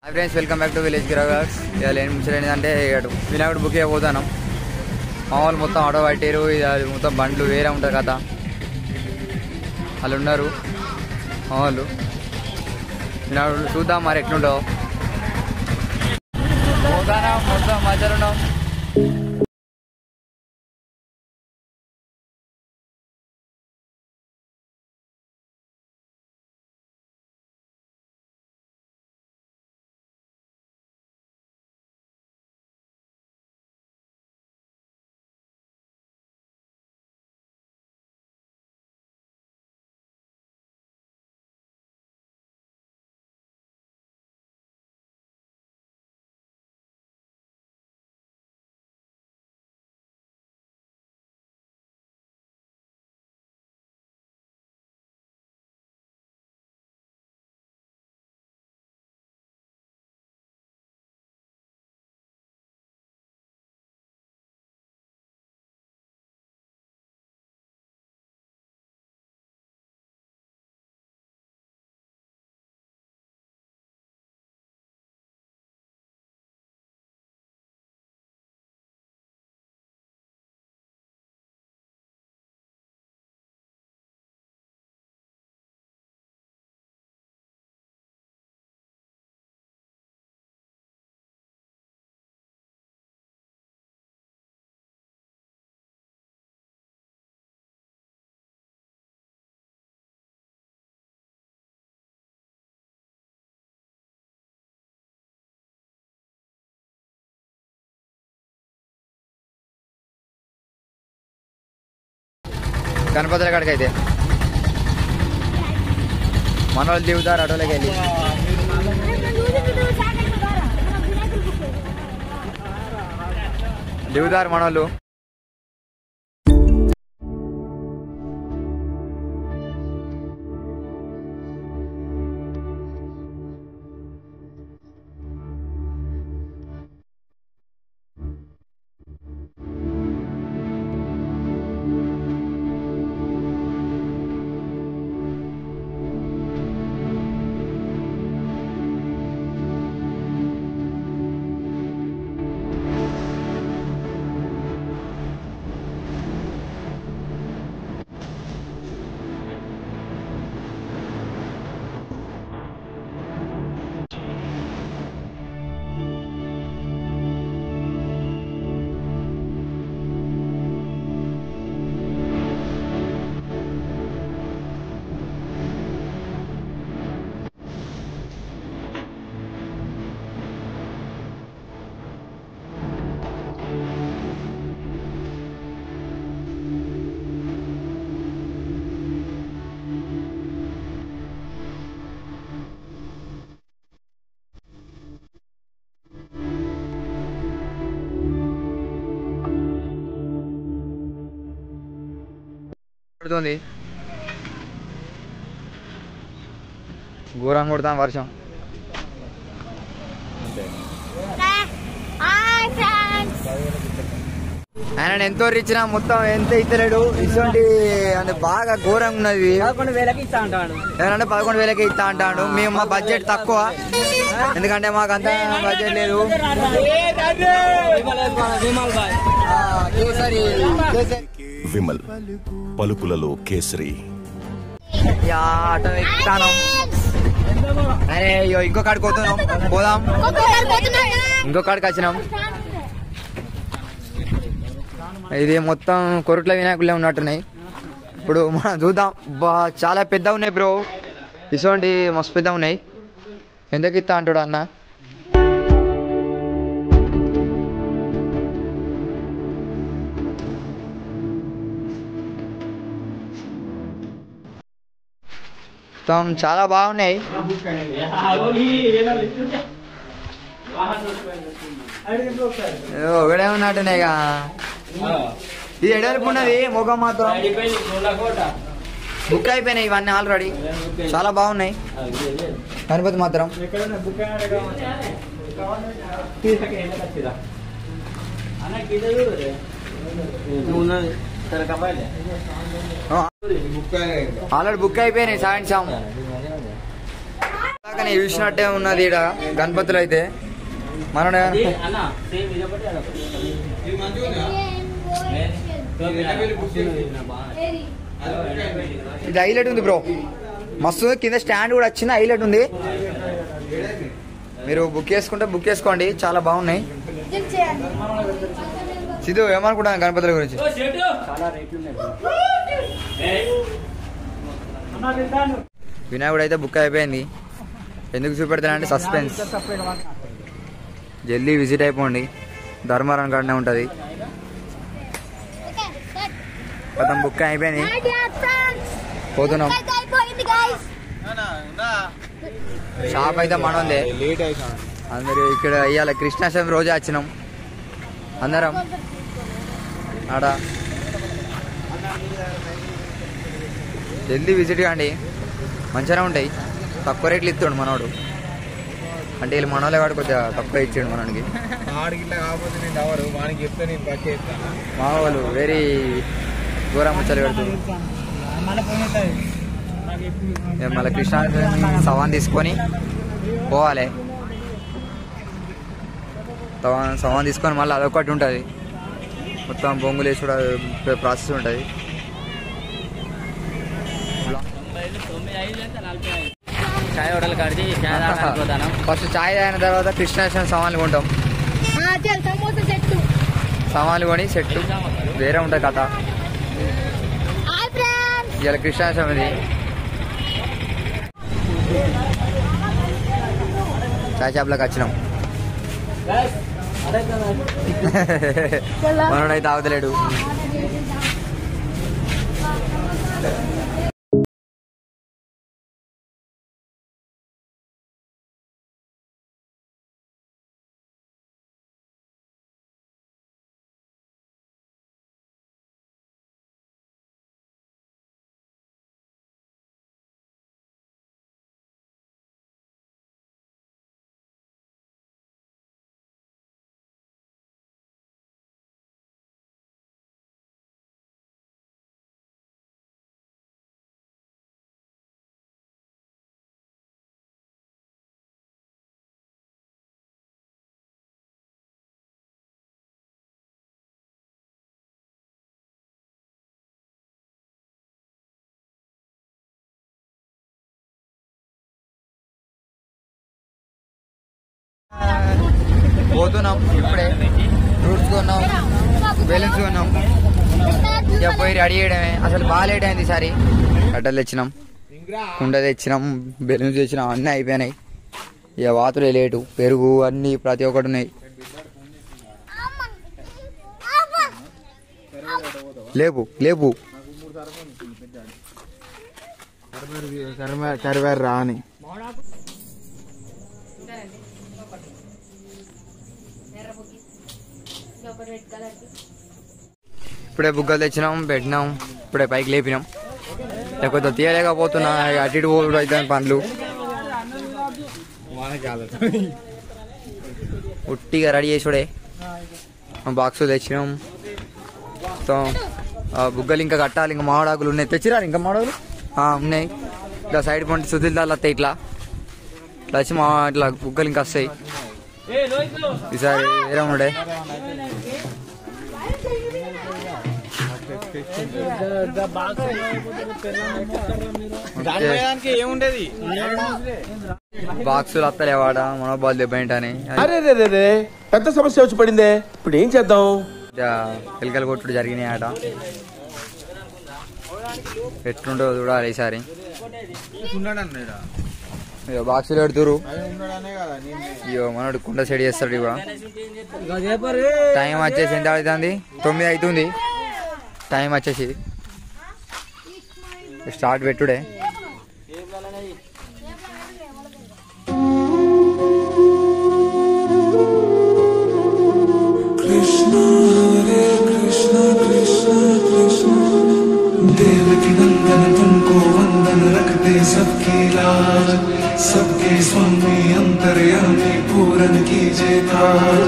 Hi friends welcome back to village गिरागर्स ఏంటంటే వినాయకుడు బుక్ చేయబోతున్నాం మామూలు మొత్తం ఆటో పట్టారు ఇది మొత్తం బండ్లు వేరే ఉంటుంది కదా వాళ్ళు ఉన్నారు మామూలు వినాయకుడు చూద్దాం మరి ఎట్లుండో మొత్తం మధ్యలో ఉన్నాం గణపతుల కాడికి అయితే మన వాళ్ళు దిగుతారు ఆటోలోకి వెళ్ళి దిగుతారు మన వాళ్ళు పడుతుంది ఘోరంగా కొడతాం వర్షం ఆయన ఎంతో రిచ్చినా మొత్తం ఎంత ఇస్తలేడు ఇటువంటి అంటే బాగా ఘోరంగా ఉన్నది 11,000కి ఇస్తా అంటాడు ఏమంటే 11,000కి ఇస్తా అంటాడు మేము మా బడ్జెట్ తక్కువ ఎందుకంటే మాకు అంత బడ్జెట్ లేదు విమల్ పలుకులలో కేసరి ఆటో ఎక్కుతాను అరే ఇంకో కాడికి పోతున్నాం పోదాం ఇంకో కాడికి వచ్చినాం ఇది మొత్తం కొరుట్ల వినాయకులే ఉన్నట్టున్నాయి ఇప్పుడు మనం చూద్దాం చాలా పెద్ద ఉన్నాయి బ్రో ఇటువంటి మస్తు పెద్ద ఉన్నాయి ఎందుకు ఇస్తా అంటాడు అన్న చాలా బాగున్నాయి ఒకడే ఉన్నట్టున్నాయి ఇది ఎడల్పు ఉన్నది ముఖం మాత్రం బుక్ అయిపోయినాయి ఇవన్నీ ఆల్రెడీ చాలా బాగున్నాయి గణపతి మాత్రం ఆల్రెడీ బుక్ అయిపోయినాయి సాయంత్రం ఇందాకనే చూసినట్టే ఉన్నది ఈడ గణపతులు అయితే మన ఇది హైలైట్ ఉంది బ్రో, మస్తు కింద స్టాండ్ కూడా వచ్చింది, హైలైట్ ఉంది. మీరు బుక్ చేసుకోండి, చాలా బాగున్నాయి. సిద్ధు ఏమనుకుంటాను గణపతుల గురించి? వినాయకుడు అయితే బుక్ అయిపోయింది. ఎందుకు చూపెడతానంటే సస్పెన్స్. జల్దీ విజిట్ అయిపోండి, ధర్మవరం కాడనే ఉంటుంది. మొత్తం బుక్ అయిపోయింది, పోతున్నాం. షాప్ అయితే మనదే. అందరు ఇక్కడ ఇవాళ కృష్ణాష్టమి రోజే వచ్చినాం అందరం. ఆడ జల్దీ విజిట్ కాండి, మంచిగానే ఉంటాయి. తక్కువ రేట్లు ఇస్తాడు మనోడు, అంటే వీళ్ళు మనోళ్ళే వాడు కొద్దిగా తక్కువ ఇచ్చాడు మనకి. మా వాళ్ళు వేరే ఘోరం ముచ్చలు పెడుతుంది. మళ్ళీ కృష్ణాష్టమి సవాన్ తీసుకొని పోవాలి. సవాన్ తీసుకొని మళ్ళీ అదొకటి ఉంటుంది, మొత్తం బొంగులు వేసి కూడా ప్రాసెస్ ఉంటుంది. చాయ్ హోటల్ కాడిది ఫస్ట్ చాయ్ అయిన తర్వాత కృష్ణాష్టమి సామాన్లు కొంటాం. సామాన్లు కొని సెట్టు వేరే ఉంటుంది కథ. ఇవాళ కృష్ణాష్టమిది. చాయ్ షాప్లోకి వచ్చినాం. మనోడైతే ఆగుతలేడు. పోతున్నాం, ఇప్పుడే ఫ్రూట్స్ కొన్నాం, బెలూన్స్ కొన్నాం. ఇక పోయి రెడీ చేయడమే. అసలు బాగా లేట్ అయింది ఈసారి. కట్టలు తెచ్చినాం, కుండ తెచ్చినాం, బెలూన్స్ తెచ్చినాం, అన్నీ అయిపోయినాయి. ఇక వాతులే లేటు, పెరుగు అన్నీ ప్రతి ఒక్కటి ఉన్నాయి. లేపు లేపు కరివేరు రాని. ఇప్పుడే బుగ్గలు తెచ్చినాం, పెట్టినాం, ఇప్పుడే పైకి లేపినాం. లేకపోతే తీయలేకపోతున్నా, అటు ఇటు పోడు అవుతాయి పనులు. ఉట్టిగా రెడీ చేసుడే. బాక్స్ తెచ్చినాం. బుగ్గలు ఇంకా కట్టాలి. ఇంకా మామిడాకులు ఉన్నాయి, తెచ్చిరారు ఇంకా మామిడాకులు ఉన్నాయి. ఇట్లా సైడ్ పంట సుదిల్దాలు వస్తాయి. ఇట్లా ఇట్లా వచ్చి ఇట్లా బుగ్గలు ఇంకా వస్తాయి. ఈసారి వేరే ఉండే. బాక్సులు వస్తలేవాడ మనోబాల్ దెబ్బేంటని. అరే పెద్ద సమస్య వచ్చి పడిందే, ఇప్పుడు ఏం చేద్దాం? పిలకలు కొట్టుడు జరిగినాయి ఆట. ఎట్లుండో చూడాలి ఈసారి. బాక్సులు పెడుతురు. అయ్యో మనోడు కుండ సెట్ చేస్తాడు. ఇక టైం వచ్చేసి ఎంత అవుతుంది? 9 అవుతుంది టైం వచ్చేసి. స్టార్ట్ పెట్టుడే. కృష్ణ హరే కృష్ణ కృష్ణ కృష్ణ देवकी नंदन तुमको वंदन रखते सबकी लाज सबके स्वामी अंतर्यामी पूरन कीजिए काज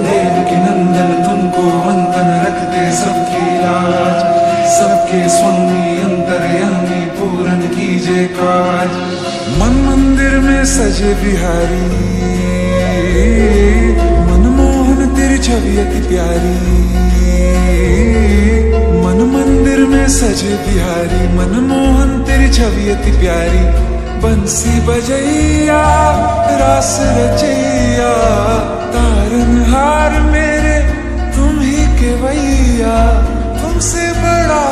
देवकी नंदन तुमको वंदन रखते सबकी लाज सबके स्वामी अंतर्यामी पूरन कीजिए काज मन मंदिर में सजे बिहारी मनमोहन तेरी छवि अति प्यारी मन मंदिर में सजे बिहारी मनमोहन तेरी छवि अति प्यारी बंसी बजैया रास रचैया तारनहार मेरे तुम ही केवैया तुमसे बड़ा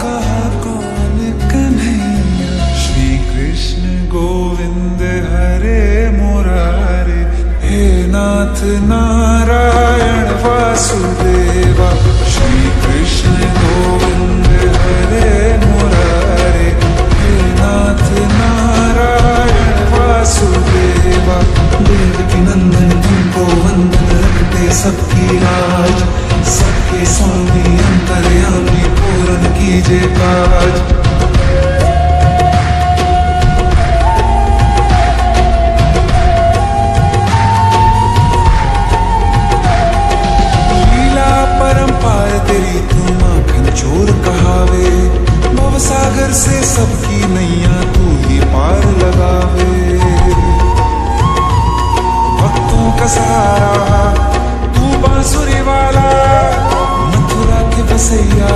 कहा कौन कन्हैया श्री कृष्ण गोविंद हरे मुरारे हे नाथ नारायण वासुदेवा श्री कृष्ण गोविंद हरे मुरारे हे नाथ नारायण वासुदेवा देवकी नंदन तुमको वंदन रखते सबकी लाज सबके स्वामी अंतर्यामी पूर्ण कीजिए काज तेरी तू माखन चोर कहावे भवसागर से सबकी नैया तू ही पार लगावे भक्तों का सहारा तू बांसुरी वाला मथुरा के बसैया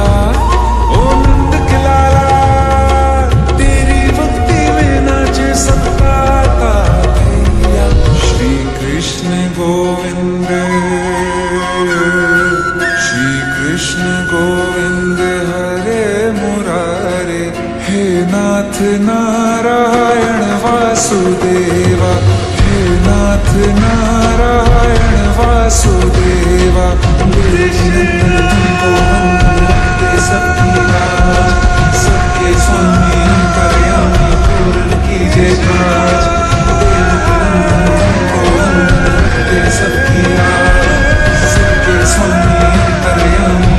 ओ नंद के लाला तेरी भक्ति में नाचे सबका भैया श्री कृष्ण गोविंद कृष्ण गोविंद हरे मुरारे हे नाथ नारायण वासुदेवा हे नाथ नारायण वासुदेवा तुमको वंदन रखते सबकी लाज सबके स्वामी अंतर्यामी पूर्ण कीजिए काज तुमको वंदन रखते सबकी लाज सबके स्वामी अंतर्यामी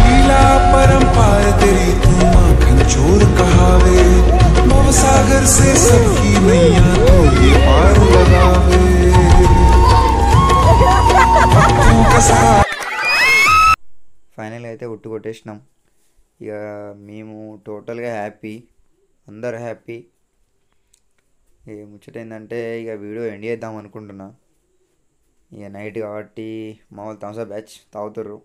लीला परंपार तेरी तू माखन चोर कहावे भवसागर से सबकी नैया तू ही पार लगावे भक्तों का सहारा ఫైనల్గా అయితే ఉట్టు కొట్టేసినాం. ఇక మేము టోటల్గా హ్యాపీ, అందరు హ్యాపీ. ఇక ముచ్చట ఏంటంటే ఇక వీడియో ఎండ్ చేద్దాం అనుకుంటున్నా. ఇక నైట్ కాబట్టి మామూలు థమ్స్ అప్ బ్యాచ్ తాగుతారు.